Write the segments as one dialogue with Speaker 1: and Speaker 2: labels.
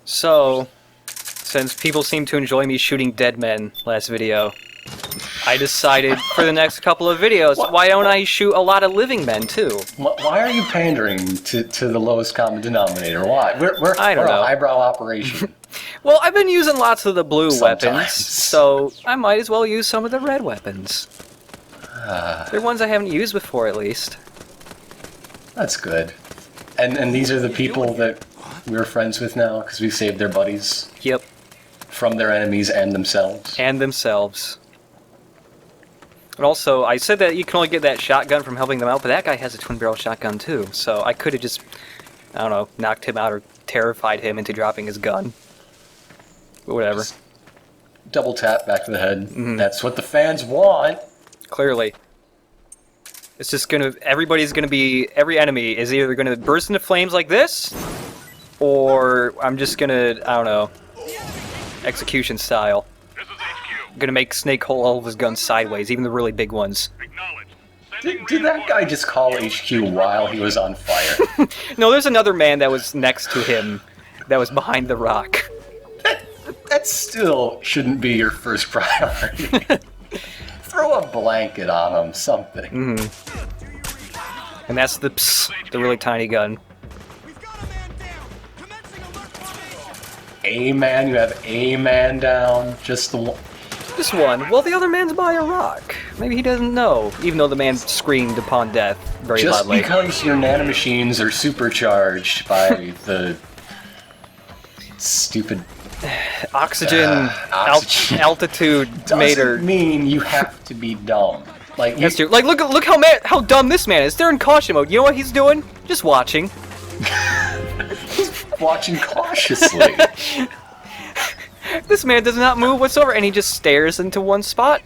Speaker 1: So, since people seem to enjoy me shooting dead men last video, I decided for the next couple of videos, why don't I shoot a lot of living men too?
Speaker 2: Why are you pandering to the lowest common denominator? Why? We're
Speaker 1: I don't know.
Speaker 2: a highbrow operation.
Speaker 1: Well, I've been using lots of the blue
Speaker 2: Sometimes.
Speaker 1: weapons, so I might as well use some of the red weapons. They're ones I haven't used before, at least.
Speaker 2: That's good. And these are the people that we're friends with now, because we saved their buddies
Speaker 1: Yep.
Speaker 2: from their enemies and themselves.
Speaker 1: And themselves. And also, I said that you can only get that shotgun from helping them out, but that guy has a twin-barrel shotgun too, so I could have just, I don't know, knocked him out or terrified him into dropping his gun. But whatever.
Speaker 2: Just double tap back to the head. That's what the fans want.
Speaker 1: Clearly. It's just gonna, everybody's gonna be, every enemy is either gonna burst into flames like this, or I'm just gonna, I don't know, execution style. I'm gonna make Snake hold all of his guns sideways, even the really big ones.
Speaker 2: Did that guy just call HQ while he was on fire?
Speaker 1: No, there's another man that was next to him that was behind the rock.
Speaker 2: That still shouldn't be your first priority. Throw a blanket on him, something.
Speaker 1: And that's the really tiny gun.
Speaker 2: A man, you have a man down. Just the one.
Speaker 1: This one. Well, the other man's by a rock. Maybe he doesn't know, even though the man screamed upon death very
Speaker 2: Just
Speaker 1: loudly.
Speaker 2: because your nanomachines are supercharged by the stupid
Speaker 1: Oxygen,
Speaker 2: oxygen.
Speaker 1: altitude made her.
Speaker 2: doesn't mean you have to be dumb. Like,
Speaker 1: That's true. Like, look how dumb this man is. They're in caution mode. You know what he's doing? Just watching.
Speaker 2: watching cautiously.
Speaker 1: This man does not move whatsoever, and he just stares into one spot.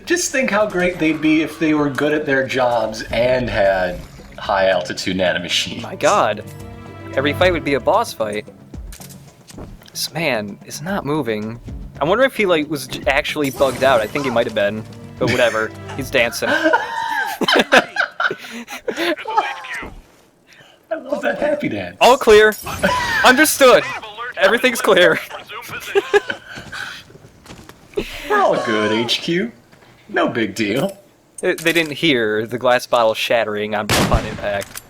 Speaker 2: Just think how great they'd be if they were good at their jobs and had high altitude nanomachines.
Speaker 1: My God, every fight would be a boss fight. This man is not moving. I wonder if he was actually bugged out. I think he might have been, but whatever. He's dancing.
Speaker 2: I love that happy dance.
Speaker 1: All clear. Understood. Everything's clear.
Speaker 2: We're all good, HQ. No big deal.
Speaker 1: They didn't hear the glass bottle shattering upon impact.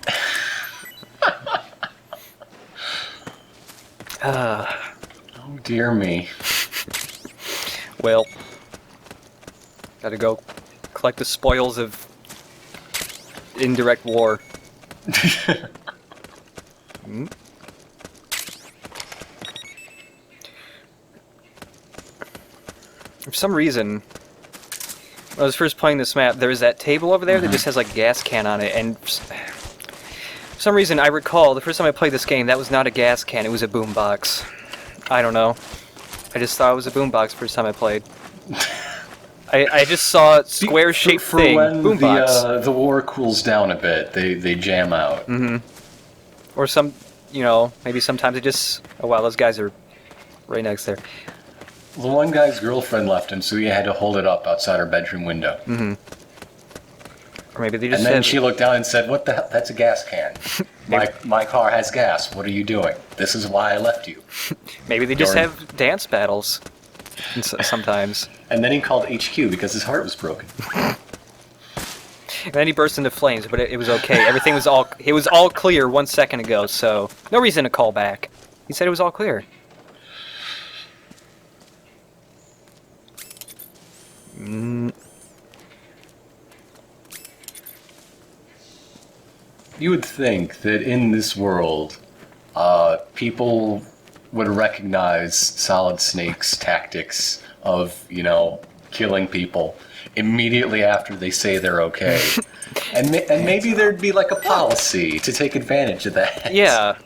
Speaker 2: Oh dear me.
Speaker 1: Well, gotta go collect the spoils of indirect war. For some reason, when I was first playing this map, there was that table over there that just has like a gas can on it, and for some reason I recall the first time I played this game, that was not a gas can, it was a boombox. I don't know. I just thought it was a boombox first time I played. I just saw a square-shaped thing,
Speaker 2: when
Speaker 1: boombox.
Speaker 2: the war cools down a bit, they jam out.
Speaker 1: Or some, you know, maybe sometimes it just... Oh wow, those guys are right next there.
Speaker 2: The one guy's girlfriend left him, so he had to hold it up outside her bedroom window.
Speaker 1: Or maybe they just
Speaker 2: And then
Speaker 1: have...
Speaker 2: she looked down and said, "What the hell? That's a gas can. my car has gas. What are you doing? This is why I left you."
Speaker 1: Maybe they just
Speaker 2: Darn.
Speaker 1: have dance battles. Sometimes.
Speaker 2: And then he called HQ because his heart was broken.
Speaker 1: And then he burst into flames, but it was okay. Everything was all... It was all clear 1 second ago, so... No reason to call back. He said it was all clear.
Speaker 2: You would think that in this world, people would recognize Solid Snake's tactics of, you know, killing people immediately after they say they're okay. and maybe there'd be like a policy to take advantage of that.
Speaker 1: Yeah.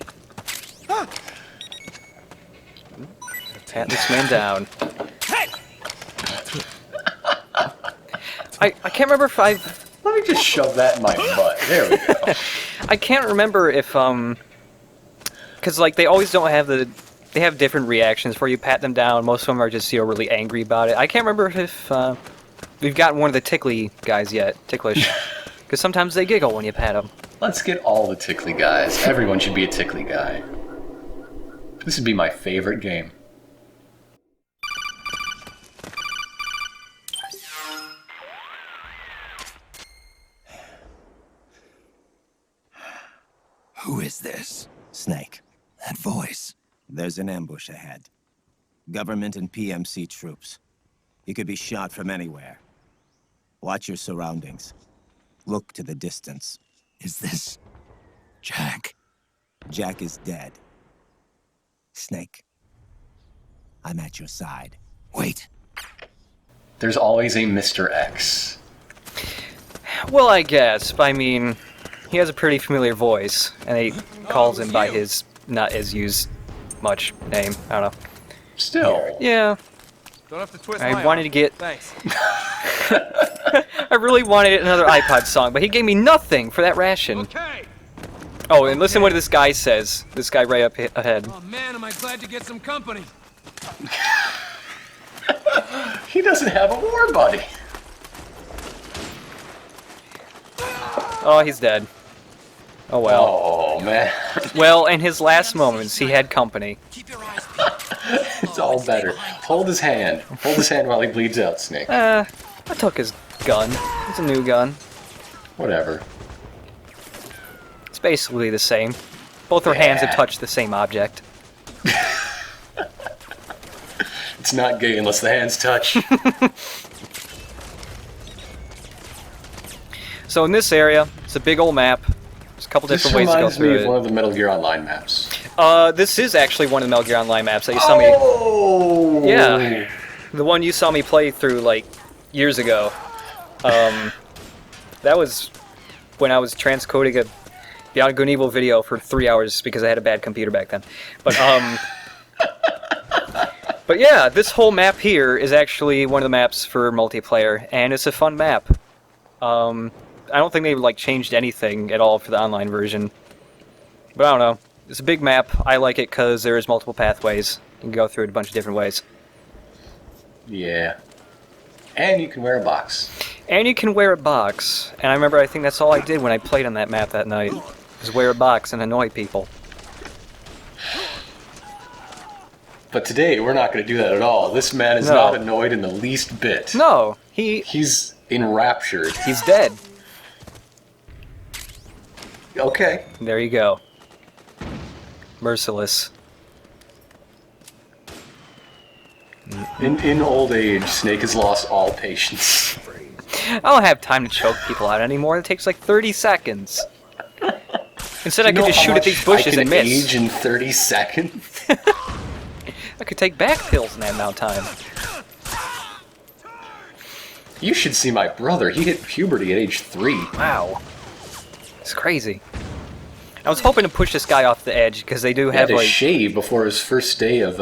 Speaker 1: Pat this man down. I can't remember if I've...
Speaker 2: Let me just shove that in my butt. There we go.
Speaker 1: I can't remember if, because, like, they always don't have the... They have different reactions for you pat them down. Most of them are just, you know, really angry about it. I can't remember if, we've gotten one of the tickly guys yet. Ticklish. Because sometimes they giggle when you pat them.
Speaker 2: Let's get all the tickly guys. Everyone should be a tickly guy. This would be my favorite game.
Speaker 3: Who is this? Snake. That voice. There's an ambush ahead. Government and PMC troops. You could be shot from anywhere. Watch your surroundings. Look to the distance. Is this... Jack? Jack is dead. Snake. I'm at your side. Wait.
Speaker 2: There's always a Mr. X.
Speaker 1: Well, I guess. I mean, he has a pretty familiar voice, and he calls him by his not as used much name. I don't know.
Speaker 2: Still.
Speaker 1: Yeah.
Speaker 4: Don't have to twist
Speaker 1: I
Speaker 4: my
Speaker 1: wanted
Speaker 4: arm.
Speaker 1: to get...
Speaker 4: Thanks.
Speaker 1: I really wanted another iPod song, but he gave me nothing for that ration.
Speaker 4: Okay.
Speaker 1: Oh, and listen what this guy says. This guy right up ahead.
Speaker 4: Oh man, am I glad to get some company.
Speaker 2: He doesn't have a war buddy.
Speaker 1: Oh, he's dead. Oh well.
Speaker 2: Oh, man.
Speaker 1: Well, in his last moments, he had company.
Speaker 4: Keep your eyes peeled.
Speaker 2: It's all better. Hold his hand. Hold his hand while he bleeds out, Snake.
Speaker 1: I took his gun. It's a new gun.
Speaker 2: Whatever.
Speaker 1: It's basically the same. Both our hands have
Speaker 2: Yeah.
Speaker 1: touched the same object.
Speaker 2: It's not gay unless the hands touch.
Speaker 1: So in this area, it's a big old map. There's a couple
Speaker 2: This
Speaker 1: different ways to go
Speaker 2: reminds me of one
Speaker 1: through
Speaker 2: of the Metal Gear Online maps.
Speaker 1: it. This is actually one of the Metal Gear Online maps that you saw me...
Speaker 2: Oh!
Speaker 1: Yeah. The one you saw me play through, like, years ago. That was when I was transcoding a Beyond Good and Evil video for 3 hours because I had a bad computer back then. But, but yeah, this whole map here is actually one of the maps for multiplayer, and it's a fun map. I don't think they've, like, changed anything at all for the online version. But I don't know. It's a big map. I like it because there's multiple pathways. You can go through it a bunch of different ways.
Speaker 2: Yeah. And you can wear a box.
Speaker 1: And you can wear a box. And I remember I think that's all I did when I played on that map that night. Was wear a box and annoy people.
Speaker 2: But today, we're not going to do that at all. This man is
Speaker 1: No.
Speaker 2: not annoyed in the least bit.
Speaker 1: No,
Speaker 2: He's enraptured.
Speaker 1: he's dead.
Speaker 2: Okay.
Speaker 1: There you go. Merciless.
Speaker 2: In old age, Snake has lost all patience.
Speaker 1: I don't have time to choke people out anymore. It takes like 30 seconds. Instead, I could just shoot at these bushes and
Speaker 2: I
Speaker 1: miss.
Speaker 2: can age in 30 seconds?
Speaker 1: I could take back pills in that amount of time.
Speaker 2: You should see my brother. He hit puberty at age 3.
Speaker 1: Wow. It's crazy. I was hoping to push this guy off the edge because they do
Speaker 2: He
Speaker 1: have
Speaker 2: had to
Speaker 1: like...
Speaker 2: shave before his first day of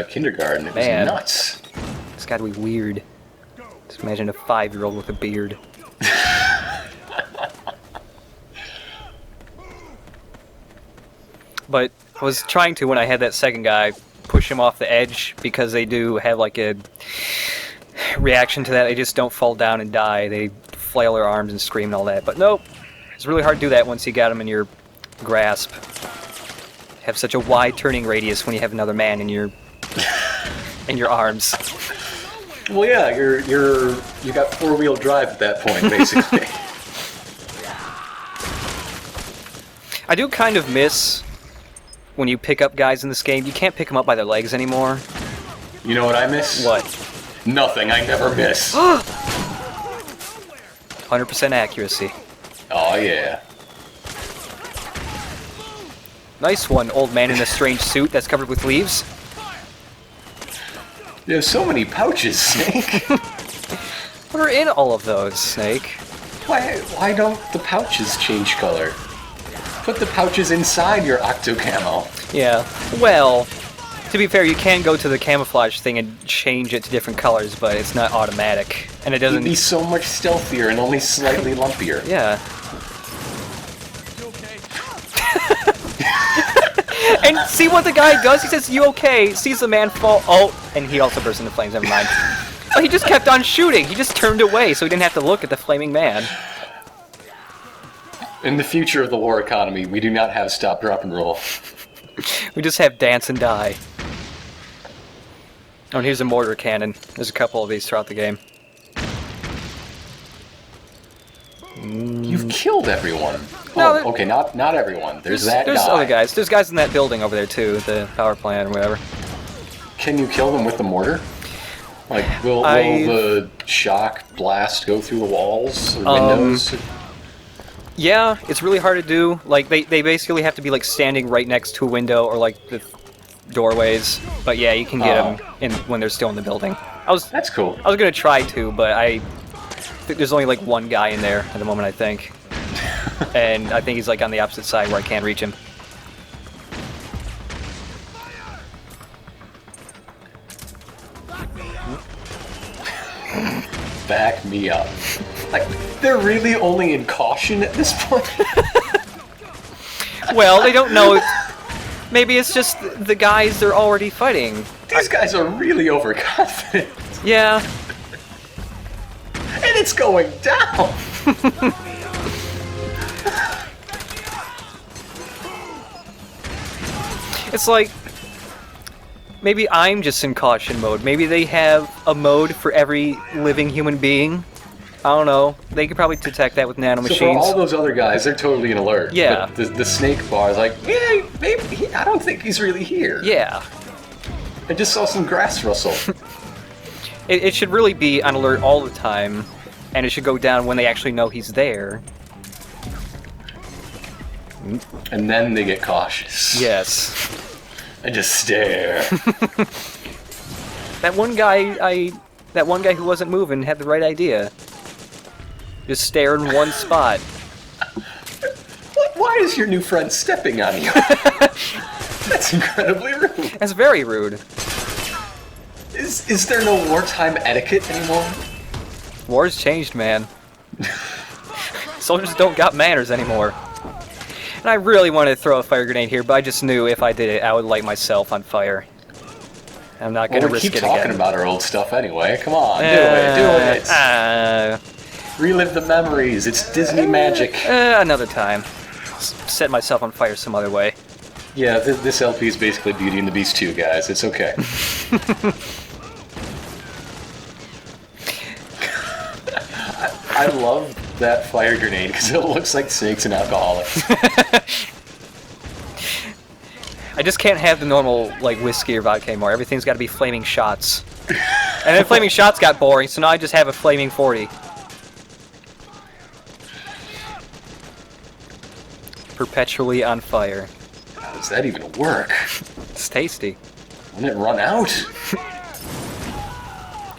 Speaker 2: kindergarten. It was
Speaker 1: Man.
Speaker 2: nuts.
Speaker 1: It's gotta be weird. Just imagine a 5-year-old with a beard. But I was trying to, when I had that second guy, push him off the edge because they do have like a reaction to that. They just don't fall down and die. They flail their arms and scream and all that. But nope. It's really hard to do that once you got them in your grasp. Have such a wide turning radius when you have another man in your arms.
Speaker 2: Well, yeah, you got 4-wheel drive at that point, basically.
Speaker 1: I do kind of miss when you pick up guys in this game. You can't pick them up by their legs anymore.
Speaker 2: You know what I miss?
Speaker 1: What?
Speaker 2: Nothing. I never miss.
Speaker 1: 100% accuracy.
Speaker 2: Oh, yeah.
Speaker 1: Nice one, old man in a strange suit that's covered with leaves.
Speaker 2: There's so many pouches, Snake.
Speaker 1: What are in all of those, Snake?
Speaker 2: Why don't the pouches change color? Put the pouches inside your octo camo.
Speaker 1: Yeah, well, to be fair, you can go to the camouflage thing and change it to different colors, but it's not automatic. And it
Speaker 2: It'd
Speaker 1: doesn't...
Speaker 2: be so much stealthier and only slightly lumpier.
Speaker 1: Yeah.
Speaker 4: You okay?
Speaker 1: And see what the guy does? He says, "You okay?" Sees the man fall. Oh, and he also bursts into flames. Never mind. Oh, he just kept on shooting. He just turned away, so he didn't have to look at the flaming man.
Speaker 2: In the future of the war economy, we do not have stop, drop, and roll.
Speaker 1: We just have dance and die. Oh, and here's a mortar cannon. There's a couple of these throughout the game.
Speaker 2: You've killed everyone.
Speaker 1: No,
Speaker 2: Oh, okay, not everyone. There's that
Speaker 1: There's
Speaker 2: guy.
Speaker 1: other guys. There's guys in that building over there too, the power plant or whatever.
Speaker 2: Can you kill them with the mortar? Like, will the shock blast go through the walls or windows?
Speaker 1: Yeah, it's really hard to do. Like, they basically have to be, like, standing right next to a window or, like, the doorways. But, yeah, you can get them when they're still in the building.
Speaker 2: That's cool.
Speaker 1: I was gonna try to, but I think there's only, like, one guy in there at the moment, I think. And I think he's, like, on the opposite side where I can't reach him.
Speaker 2: Back me up. Like, they're really only in caution at this point?
Speaker 1: Well, they don't know. Maybe it's just the guys they're already fighting.
Speaker 2: These guys are really overconfident.
Speaker 1: Yeah.
Speaker 2: And it's going down!
Speaker 1: It's like, maybe I'm just in caution mode. Maybe they have a mode for every living human being. I don't know. They could probably detect that with nanomachines.
Speaker 2: So for all those other guys, they're totally in alert.
Speaker 1: Yeah.
Speaker 2: But the snake bar is like, yeah, maybe I don't think he's really here.
Speaker 1: Yeah.
Speaker 2: I just saw some grass rustle.
Speaker 1: It should really be on alert all the time, and it should go down when they actually know he's there.
Speaker 2: And then they get cautious.
Speaker 1: Yes.
Speaker 2: And just stare.
Speaker 1: That one guy who wasn't moving had the right idea. Just stare in one spot.
Speaker 2: Why is your new friend stepping on you? That's incredibly rude.
Speaker 1: That's very rude.
Speaker 2: Is there no wartime etiquette anymore?
Speaker 1: War's changed, man. Soldiers don't got manners anymore. And I really wanted to throw a fire grenade here, but I just knew if I did it, I would light myself on fire. I'm not going to risk it again.
Speaker 2: We keep talking about our old stuff anyway. Come on, do it. Relive the memories. It's Disney magic.
Speaker 1: Another time. Set myself on fire some other way.
Speaker 2: Yeah, this LP is basically Beauty and the Beast 2, guys. It's okay. I love that fire grenade because it looks like Snake's an alcoholic.
Speaker 1: I just can't have the normal, like, whiskey or vodka anymore. Everything's got to be flaming shots. And then flaming shots got boring, so now I just have a flaming 40. Perpetually on fire.
Speaker 2: How does that even work?
Speaker 1: It's tasty.
Speaker 2: Wouldn't it run out?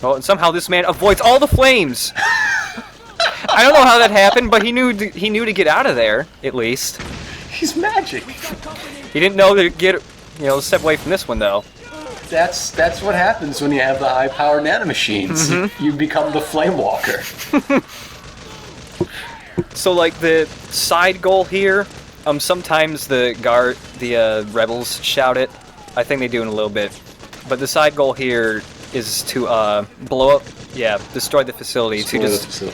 Speaker 1: Oh, and somehow this man avoids all the flames! I don't know how that happened, but he knew to get out of there, at least.
Speaker 2: He's magic.
Speaker 1: He didn't know to get, step away from this one, though.
Speaker 2: That's what happens when you have the high-powered nanomachines. Mm-hmm. You become the Flame Walker.
Speaker 1: So, like, the side goal here, sometimes the rebels shout it. I think they do in a little bit. But the side goal here is to blow up, destroy the facility.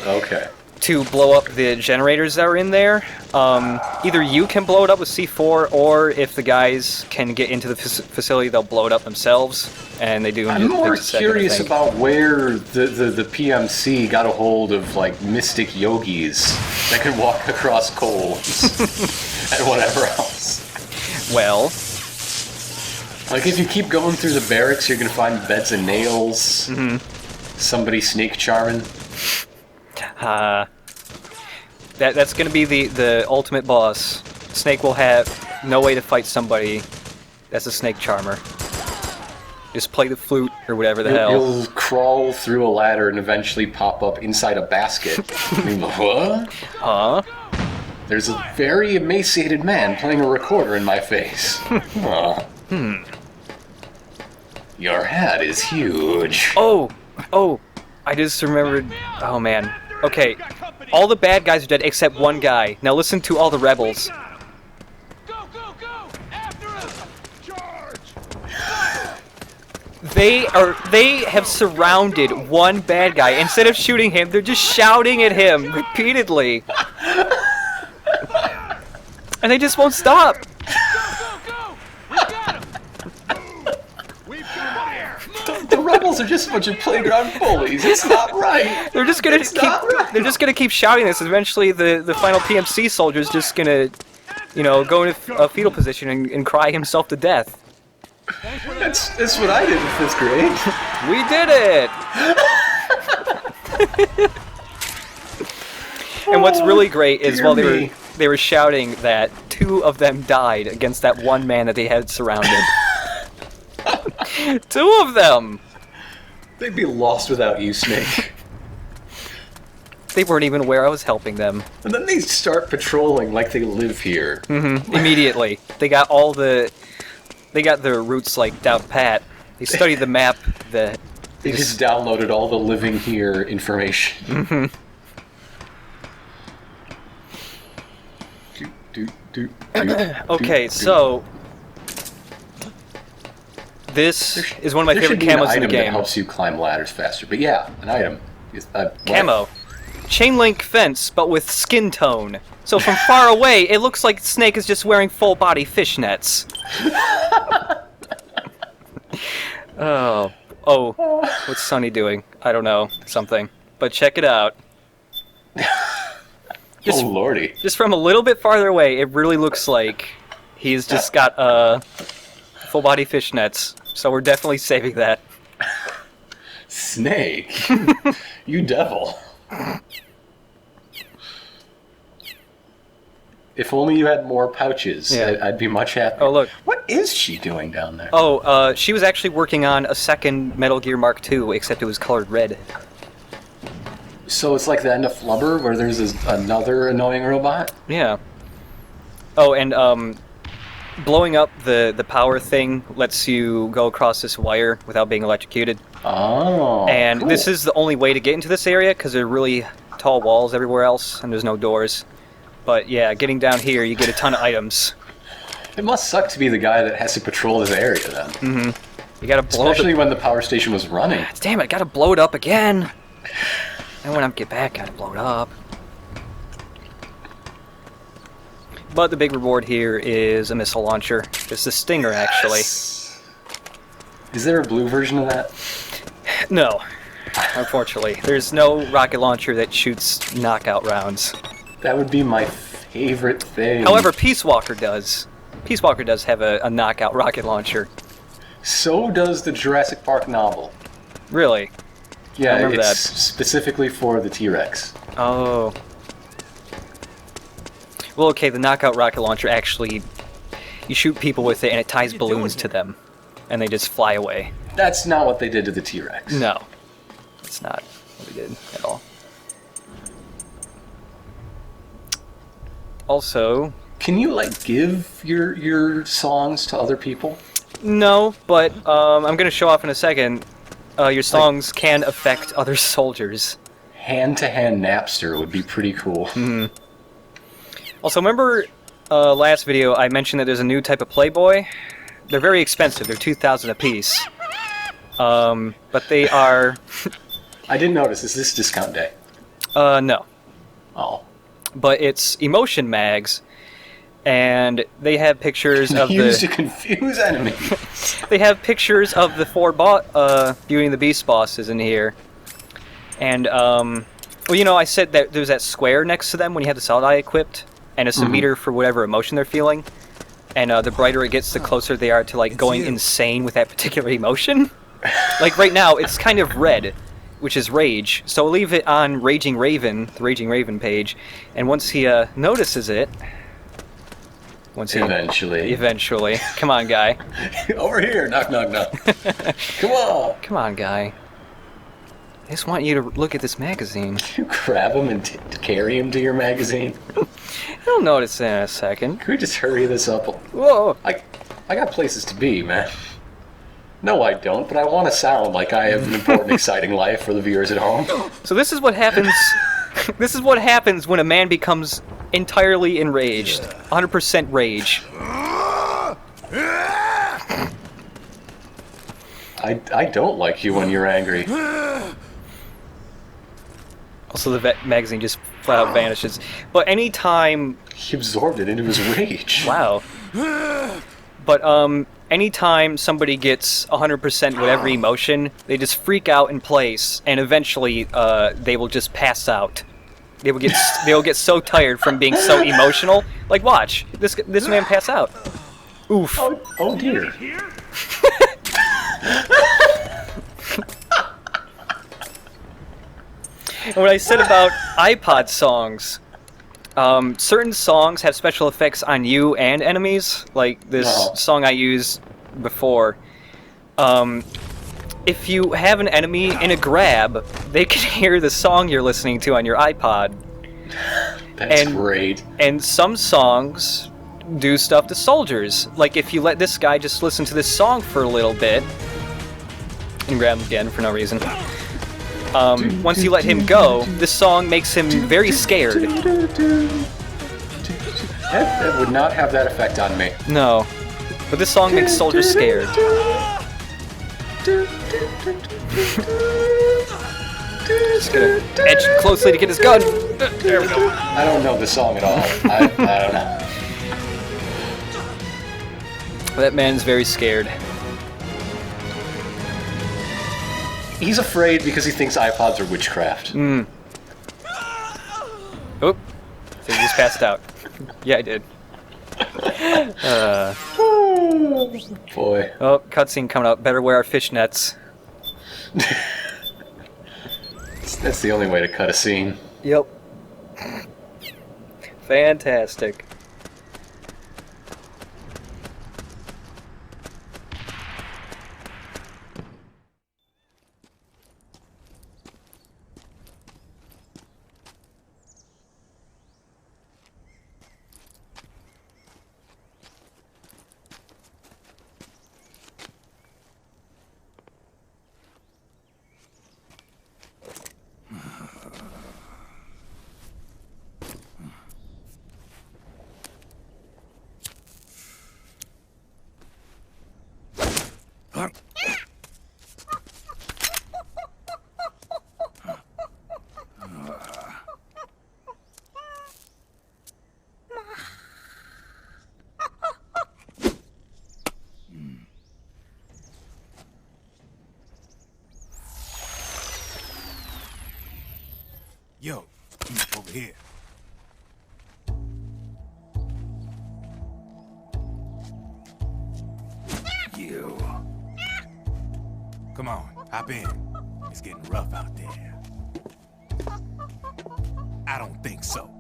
Speaker 2: Okay.
Speaker 1: To blow up the generators that are in there. Either you can blow it up with C4, or if the guys can get into the facility, they'll blow it up themselves. And they do.
Speaker 2: I'm more curious about where the PMC got a hold of, like, mystic yogis that can walk across coals and whatever else.
Speaker 1: Well,
Speaker 2: like, if you keep going through the barracks, you're gonna find beds of nails. Mm-hmm. Somebody snake charming.
Speaker 1: That's gonna be the ultimate boss. Snake will have no way to fight somebody that's a snake charmer. Just play the flute or whatever the hell.
Speaker 2: You'll crawl through a ladder and eventually pop up inside a basket. What?
Speaker 1: Huh?
Speaker 2: There's a very emaciated man playing a recorder in my face. Your hat is huge.
Speaker 1: Oh, I just remembered. Oh man. Okay, all the bad guys are dead except one guy. Now listen to all the rebels.
Speaker 4: Go! After us! Charge!
Speaker 1: They have surrounded one bad guy. Instead of shooting him, they're just shouting at him repeatedly. And they just won't stop.
Speaker 4: Go, go, go! We got him! We've got fire!
Speaker 2: The rebels are just a bunch of playground bullies. It's not right.
Speaker 1: They're just gonna
Speaker 2: It's
Speaker 1: keep.
Speaker 2: not right.
Speaker 1: They're just gonna keep shouting this. Eventually, the final PMC soldier's just gonna, go into a fetal position and cry himself to death.
Speaker 2: That's what I did in 5th grade.
Speaker 1: We did it. And what's really great is
Speaker 2: Dear
Speaker 1: while
Speaker 2: me.
Speaker 1: they were shouting that 2 of them died against that one man that they had surrounded. 2 of them.
Speaker 2: They'd be lost without you, Snake.
Speaker 1: They weren't even aware I was helping them.
Speaker 2: And then they start patrolling like they live here.
Speaker 1: Immediately, they got their routes like down pat. They studied the map.
Speaker 2: They just downloaded all the living here information.
Speaker 1: Okay, so this is one of my
Speaker 2: There
Speaker 1: favorite
Speaker 2: should be an
Speaker 1: camos in the
Speaker 2: item that
Speaker 1: game.
Speaker 2: helps you climb ladders faster. But yeah, an item. What?
Speaker 1: Camo. Chain link fence, but with skin tone. So from far away, it looks like Snake is just wearing full body fishnets. Oh, what's Sonny doing? I don't know, something. But check it out.
Speaker 2: Oh lordy.
Speaker 1: Just from a little bit farther away, it really looks like he's just got full body fishnets. So we're definitely saving that.
Speaker 2: Snake. You devil. If only you had more pouches,
Speaker 1: Yeah.
Speaker 2: I'd be much happier.
Speaker 1: Oh, look.
Speaker 2: What is she doing down there?
Speaker 1: Oh, she was actually working on a second Metal Gear Mark II, except it was colored red.
Speaker 2: So it's like the end of Flubber, where there's another annoying robot?
Speaker 1: Yeah. Oh, and blowing up the power thing lets you go across this wire without being electrocuted.
Speaker 2: Oh,
Speaker 1: And
Speaker 2: cool.
Speaker 1: this is the only way to get into this area because there are really tall walls everywhere else and there's no doors. But yeah, getting down here, you get a ton of items.
Speaker 2: It must suck to be the guy that has to patrol this area then.
Speaker 1: You gotta blow
Speaker 2: Especially
Speaker 1: it.
Speaker 2: when the power station was running.
Speaker 1: Damn it, I gotta blow it up again. And when I get back, gotta blow it up. But the big reward here is a missile launcher. It's the Stinger, actually.
Speaker 2: Is there a blue version of that?
Speaker 1: No, unfortunately. There's no rocket launcher that shoots knockout rounds.
Speaker 2: That would be my favorite thing.
Speaker 1: However, Peace Walker does. Peace Walker does have a knockout rocket launcher.
Speaker 2: So does the Jurassic Park novel.
Speaker 1: Really?
Speaker 2: Yeah,
Speaker 1: remember
Speaker 2: it's
Speaker 1: that.
Speaker 2: specifically for the T-Rex.
Speaker 1: Oh. Well, okay, the knockout rocket launcher actually, you shoot people with it and it ties balloons to them. And they just fly away.
Speaker 2: That's not what they did to the T-Rex.
Speaker 1: No. It's not what we did at all. Also,
Speaker 2: Can you, like, give your songs to other people?
Speaker 1: no, but I'm going to show off in a second. Your songs can affect other soldiers.
Speaker 2: Hand-to-hand Napster would be pretty cool.
Speaker 1: Also, remember last video I mentioned that there's a new type of Playboy? They're very expensive. They're 2,000 a piece. But they are...
Speaker 2: I didn't notice. Is this discount day?
Speaker 1: No.
Speaker 2: Oh.
Speaker 1: But it's emotion mags, and they have pictures of
Speaker 2: Used to
Speaker 1: the...
Speaker 2: confuse enemies.
Speaker 1: They have pictures of the 4 Beauty and the Beast bosses in here. And, well, you know, I said that there's that square next to them when you have the solid eye equipped, and it's a meter for whatever emotion they're feeling. And the brighter it gets, the closer they are to, like, going insane with that particular emotion. Like, right now, it's kind of red, which is rage. So we'll leave it on Raging Raven, the Raging Raven page, and once he notices it... Eventually. Come on, guy.
Speaker 2: Over here. Knock, knock, knock. Come on.
Speaker 1: Come on, guy. I just want you to look at this magazine.
Speaker 2: You grab him and carry him to your magazine.
Speaker 1: You'll notice in a second.
Speaker 2: Can we just hurry this up?
Speaker 1: Whoa!
Speaker 2: I got places to be, man. No, I don't, but I want to sound like I have an important, exciting life for the viewers at home.
Speaker 1: So this is what happens... this is what happens when a man becomes entirely enraged. 100% rage.
Speaker 2: I don't like you when you're angry.
Speaker 1: Also, the magazine just flat out vanishes. But anytime...
Speaker 2: He absorbed it into his rage.
Speaker 1: Wow. But, anytime somebody gets 100% with every emotion, they just freak out in place, and eventually, they will just pass out. They will get so tired from being so emotional. Like, watch. This man pass out. Oof.
Speaker 2: Oh dear.
Speaker 1: And what I said about iPod songs, certain songs have special effects on you and enemies, like this song I used before. If you have an enemy in a grab, they can hear the song you're listening to on your iPod.
Speaker 2: That's great.
Speaker 1: And some songs do stuff to soldiers. Like if you let this guy just listen to this song for a little bit, and grab him again for no reason. Once you let him go, this song makes him very scared.
Speaker 2: That would not have that effect on me.
Speaker 1: No. But this song makes soldiers scared. Just gonna edge closely to get his gun. There we go.
Speaker 2: I don't know the song at all. I don't know.
Speaker 1: That man's very scared.
Speaker 2: He's afraid because he thinks iPods are witchcraft.
Speaker 1: Oop. So he just passed out. Yeah, I did.
Speaker 2: Boy.
Speaker 1: Oh, cutscene coming up. Better wear our fishnets.
Speaker 2: That's the only way to cut a scene.
Speaker 1: Yep. Fantastic.
Speaker 5: Yo, over here. You. Come on, hop in. It's getting rough out there. I don't think so.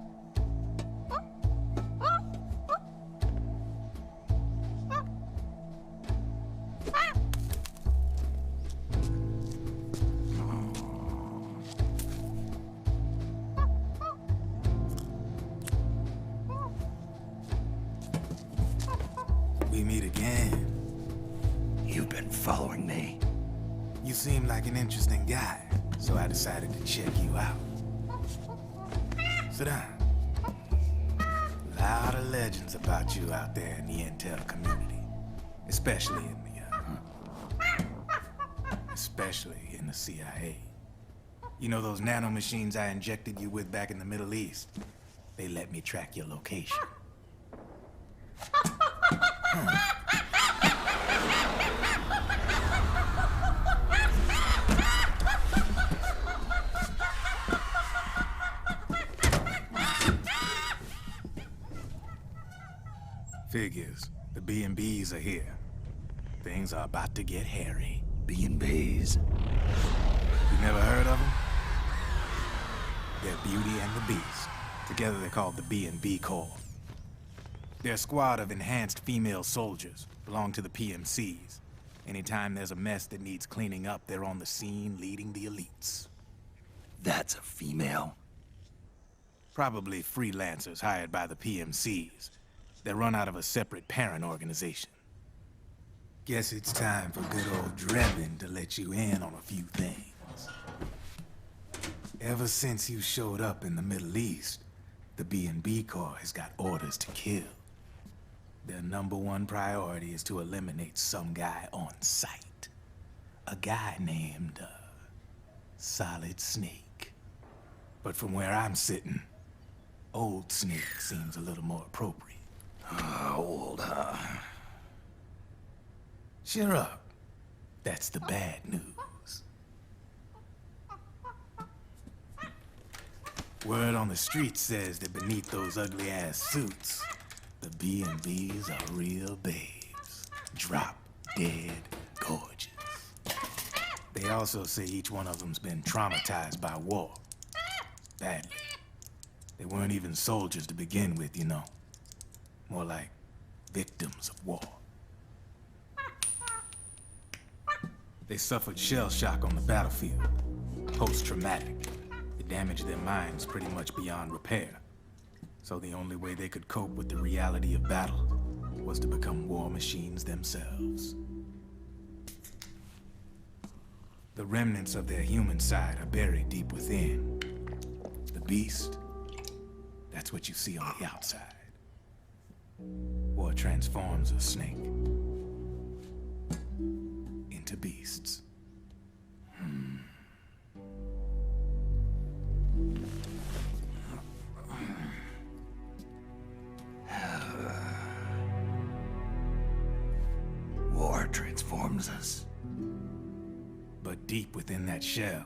Speaker 5: We meet again.
Speaker 3: You've been following me.
Speaker 5: You seem like an interesting guy, so I decided to check you out. Sit down. A lot of legends about you out there in the intel community, especially in the CIA. You know those nanomachines I injected you with back in the Middle East? They let me track your location. Figures. The B&Bs are here. Things are about to get hairy.
Speaker 3: B&Bs.
Speaker 5: You never heard of them? They're Beauty and the Beast. Together they're called the B&B Corps. They're a squad of enhanced female soldiers, belong to the PMCs. Anytime there's a mess that needs cleaning up, they're on the scene leading the elites.
Speaker 3: That's a female.
Speaker 5: Probably freelancers hired by the PMCs. They run out of a separate parent organization. Guess it's time for good old Drebin to let you in on a few things. Ever since you showed up in the Middle East, the B&B Corps has got orders to kill. Their #1 priority is to eliminate some guy on sight. A guy named, Solid Snake. But from where I'm sitting, Old Snake seems a little more appropriate. Old, huh? Cheer up. That's the bad news. Word on the street says that beneath those ugly-ass suits, the B&Bs are real babes. Drop dead gorgeous. They also say each one of them's been traumatized by war. Badly. They weren't even soldiers to begin with, you know. More like victims of war. They suffered shell shock on the battlefield. Post-traumatic. It damaged their minds pretty much beyond repair. So the only way they could cope with the reality of battle was to become war machines themselves. The remnants of their human side are buried deep within. The beast, that's what you see on the outside. War transforms a snake into beasts.
Speaker 6: War transforms us.
Speaker 5: But deep within that shell,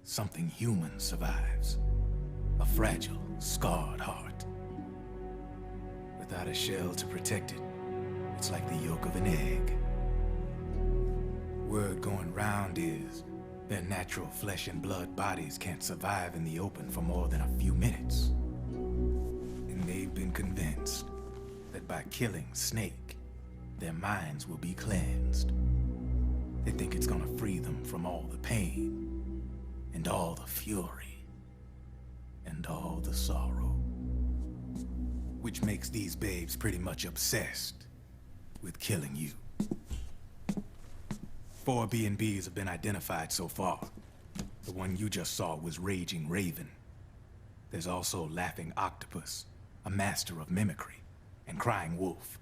Speaker 5: something human survives. A fragile, scarred heart. Without a shell to protect it, it's like the yolk of an egg. Word going round is their natural flesh and blood bodies can't survive in the open for more than a few minutes. And they've been convinced that by killing Snake, their minds will be cleansed. They think it's gonna free them from all the pain, and all the fury, and all the sorrow. Which makes these babes pretty much obsessed with killing you. 4 B&Bs have been identified so far. The one you just saw was Raging Raven. There's also Laughing Octopus, a master of mimicry, and Crying Wolf.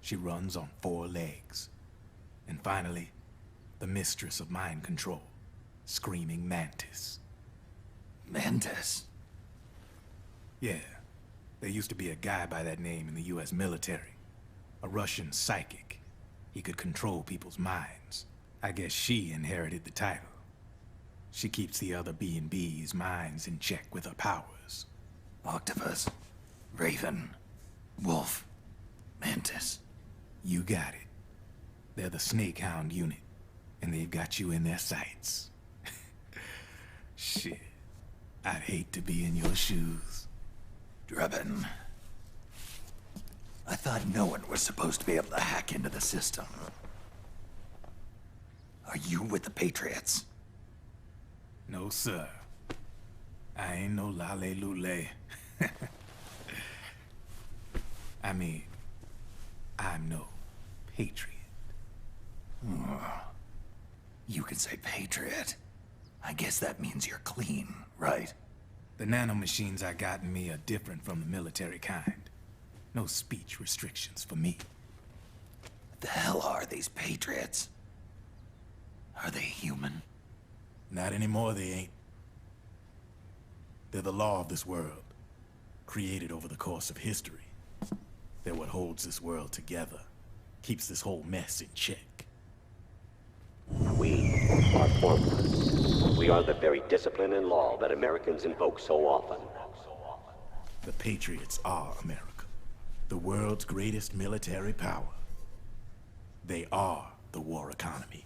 Speaker 5: She runs on 4 legs. And finally, the mistress of mind control, Screaming Mantis.
Speaker 6: Mantis?
Speaker 5: Yeah, there used to be a guy by that name in the US military. A Russian psychic. He could control people's minds. I guess she inherited the title. She keeps the other B&B's minds in check with her powers.
Speaker 6: Octopus, Raven, Wolf, Mantis.
Speaker 5: You got it. They're the Snake Hound unit, and they've got you in their sights. Shit. I'd hate to be in your shoes.
Speaker 6: Drebin. I thought no one was supposed to be able to hack into the system. Are you with the Patriots?
Speaker 5: No, sir. I ain't no lale-lule. I mean, I'm no patriot.
Speaker 6: You can say Patriot. I guess that means you're clean, right?
Speaker 5: The nanomachines I got in me are different from the military kind. No speech restrictions for me.
Speaker 6: What the hell are these Patriots? Are they human?
Speaker 5: Not anymore, they ain't. They're the law of this world, created over the course of history. They're what holds this world together, keeps this whole mess in check.
Speaker 7: We are formless. We are the very discipline and law that Americans invoke so often.
Speaker 5: The Patriots are America, the world's greatest military power. They are the war economy,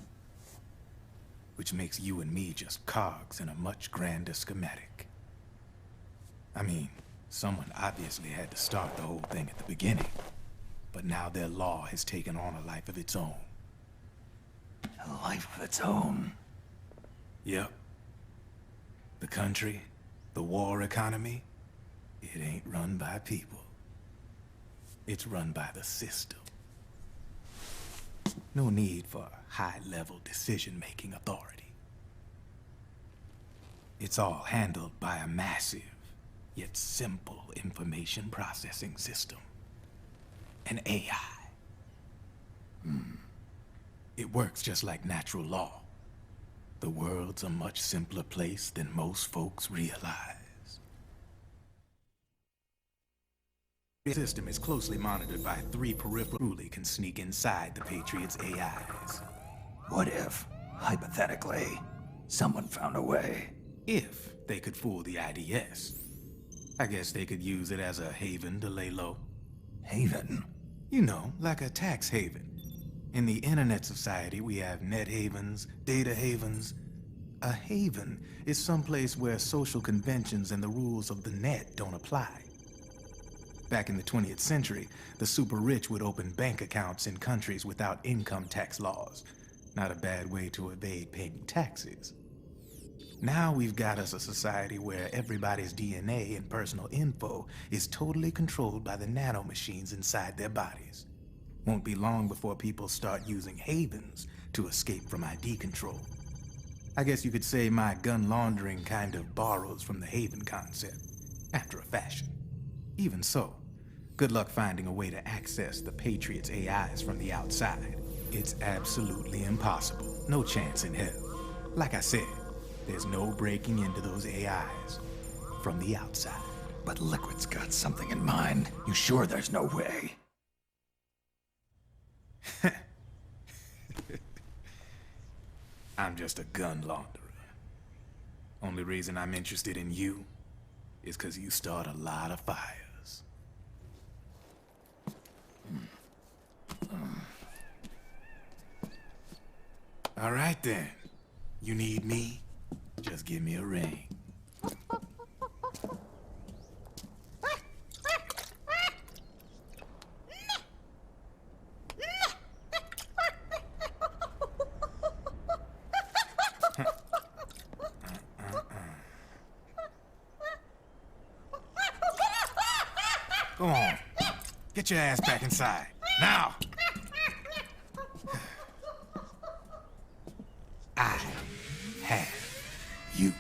Speaker 5: which makes you and me just cogs in a much grander schematic. I mean, someone obviously had to start the whole thing at the beginning, but now their law has taken on a life of its own.
Speaker 6: A life of its own.
Speaker 5: Yep. The country, the war economy, it ain't run by people. It's run by the system. No need for high-level decision-making authority. It's all handled by a massive, yet simple information processing system. An AI. It works just like natural law. The world's a much simpler place than most folks realize. The system is closely monitored by 3 peripheral truly can sneak inside the Patriots' AIs.
Speaker 6: What if, hypothetically, someone found a way?
Speaker 5: If they could fool the IDS. I guess they could use it as a haven to lay low.
Speaker 6: Haven?
Speaker 5: You know, like a tax haven. In the internet society, we have net havens, data havens. A haven is someplace where social conventions and the rules of the net don't apply. Back in the 20th century, the super rich would open bank accounts in countries without income tax laws. Not a bad way to evade paying taxes. Now we've got us a society where everybody's DNA and personal info is totally controlled by the nanomachines inside their bodies. Won't be long before people start using havens to escape from ID control. I guess you could say my gun laundering kind of borrows from the haven concept, after a fashion. Even so, good luck finding a way to access the Patriots' AIs from the outside. It's absolutely impossible. No chance in hell. Like I said, there's no breaking into those AIs from the outside.
Speaker 6: But Liquid's got something in mind. You sure there's no way?
Speaker 5: I'm just a gun launderer. Only reason I'm interested in you is because you start a lot of fires. All right then. You need me? Just give me a ring. Go on. Get your ass back inside. Now! I have you.